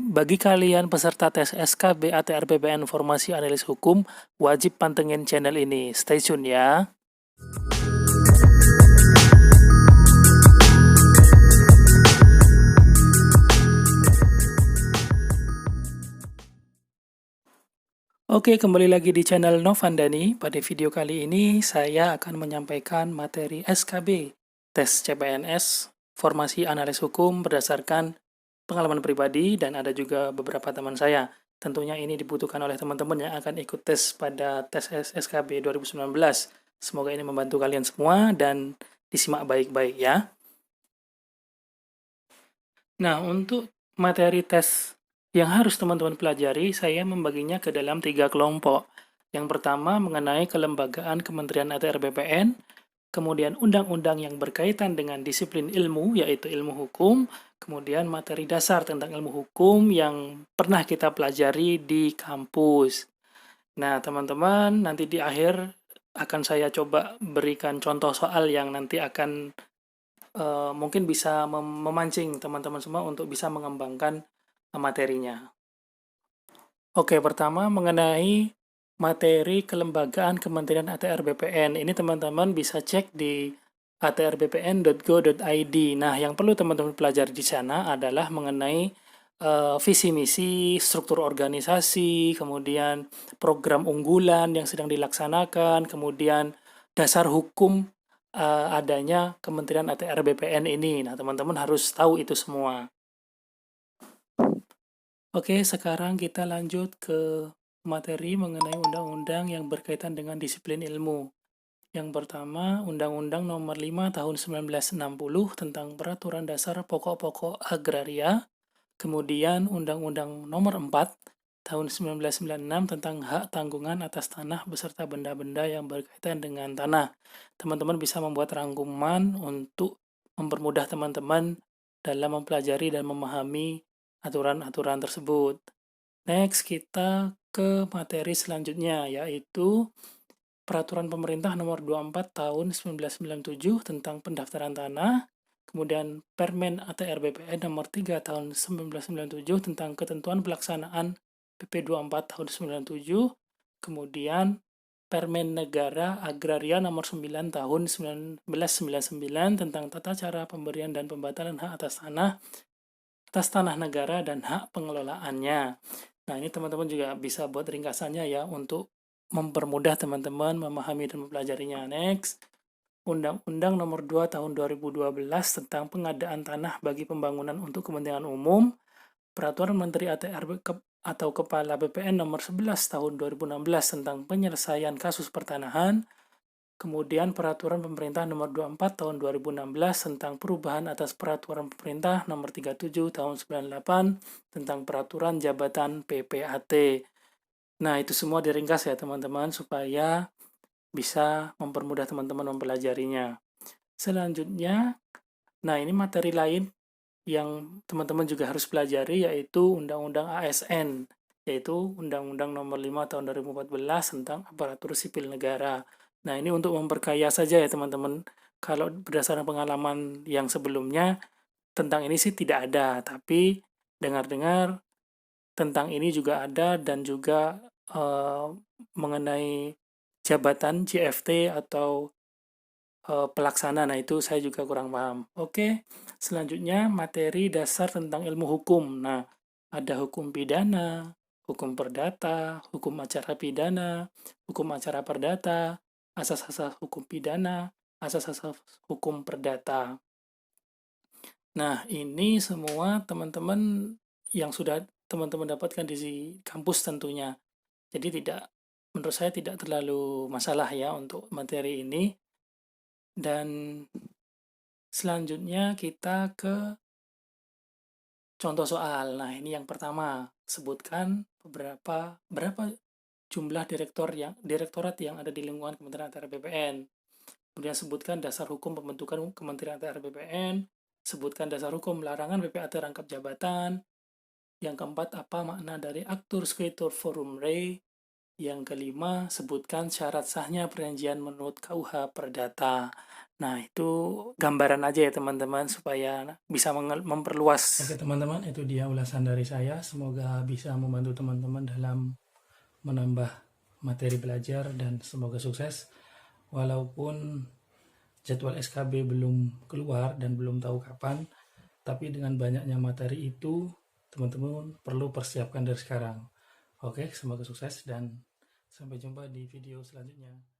Bagi kalian peserta tes SKB ATR BPN Formasi Analis Hukum, wajib pantengin channel ini. Stay tune ya. Oke, kembali lagi di channel Novandani. Pada video kali ini, saya akan menyampaikan materi SKB, tes CPNS, Formasi Analis Hukum berdasarkan pengalaman pribadi, dan ada juga beberapa teman saya. Tentunya ini dibutuhkan oleh teman-teman yang akan ikut tes pada tes SKB 2019. Semoga ini membantu kalian semua dan disimak baik-baik ya. Nah, untuk materi tes yang harus teman-teman pelajari, saya membaginya ke dalam 3 kelompok. Yang pertama mengenai kelembagaan Kementerian ATR BPN, kemudian undang-undang yang berkaitan dengan disiplin ilmu, yaitu ilmu hukum, kemudian materi dasar tentang ilmu hukum yang pernah kita pelajari di kampus. Nah, teman-teman, nanti di akhir akan saya coba berikan contoh soal yang nanti akan mungkin bisa memancing teman-teman semua untuk bisa mengembangkan materinya. Oke, pertama mengenai materi kelembagaan Kementerian ATR BPN. Ini teman-teman bisa cek di atrbpn.go.id. Nah, yang perlu teman-teman pelajari di sana adalah mengenai visi misi, struktur organisasi, kemudian program unggulan yang sedang dilaksanakan, kemudian dasar hukum adanya Kementerian ATR BPN ini. Nah, teman-teman harus tahu itu semua. Oke, sekarang kita lanjut ke materi mengenai undang-undang yang berkaitan dengan disiplin ilmu. Yang pertama, Undang-Undang Nomor 5 Tahun 1960 tentang Peraturan Dasar Pokok-pokok Agraria. Kemudian Undang-Undang Nomor 4 Tahun 1996 tentang hak tanggungan atas tanah beserta benda-benda yang berkaitan dengan tanah. Teman-teman bisa membuat rangkuman untuk mempermudah teman-teman dalam mempelajari dan memahami aturan-aturan tersebut. Next, kita ke materi selanjutnya, yaitu Peraturan Pemerintah Nomor 24 Tahun 1997 tentang pendaftaran tanah, kemudian Permen ATR BPN Nomor 3 Tahun 1997 tentang ketentuan pelaksanaan PP 24 Tahun 1997, kemudian Permen Negara Agraria Nomor 9 Tahun 1999 tentang tata cara pemberian dan pembatalan hak atas tanah negara dan hak pengelolaannya. Nah, ini teman-teman juga bisa buat ringkasannya ya untuk mempermudah teman-teman memahami dan mempelajarinya. Next, Undang-Undang Nomor 2 Tahun 2012 tentang pengadaan tanah bagi pembangunan untuk kepentingan umum, Peraturan Menteri ATR atau Kepala BPN Nomor 11 Tahun 2016 tentang penyelesaian kasus pertanahan, kemudian Peraturan Pemerintah Nomor 24 Tahun 2016 tentang perubahan atas Peraturan Pemerintah Nomor 37 Tahun 98 tentang Peraturan Jabatan PPAT. Nah, itu semua diringkas ya teman-teman supaya bisa mempermudah teman-teman mempelajarinya. Selanjutnya, nah ini materi lain yang teman-teman juga harus pelajari yaitu Undang-Undang ASN, yaitu Undang-Undang Nomor 5 Tahun 2014 tentang Aparatur Sipil Negara. Nah, ini untuk memperkaya saja ya teman-teman. Kalau berdasarkan pengalaman yang sebelumnya, tentang ini sih tidak ada, tapi dengar-dengar tentang ini juga ada dan juga mengenai jabatan JFT atau pelaksana. Nah, itu saya juga kurang paham. Oke, selanjutnya materi dasar tentang ilmu hukum. Nah, ada hukum pidana, hukum perdata, hukum acara pidana, hukum acara perdata, asas-asas hukum pidana, asas-asas hukum perdata. Nah, ini semua teman-teman yang sudah teman-teman dapatkan di kampus tentunya. Jadi menurut saya tidak terlalu masalah ya untuk materi ini. Dan selanjutnya kita ke contoh soal. Nah, ini yang pertama. Sebutkan berapa jumlah direktorat yang ada di lingkungan Kementerian ATR BPN. Kemudian sebutkan dasar hukum pembentukan Kementerian ATR BPN. Sebutkan dasar hukum larangan PPAT rangkap jabatan. Yang keempat, apa makna dari Actur Scriptur Forum Rei. Yang kelima, sebutkan syarat sahnya perjanjian menurut KUH Perdata. Nah, itu gambaran aja ya teman-teman supaya bisa memperluas. Oke teman-teman, itu dia ulasan dari saya. Semoga bisa membantu teman-teman dalam menambah materi belajar dan semoga sukses. Walaupun jadwal SKB belum keluar dan belum tahu kapan, tapi dengan banyaknya materi itu, teman-teman perlu persiapkan dari sekarang. Oke, semoga sukses dan sampai jumpa di video selanjutnya.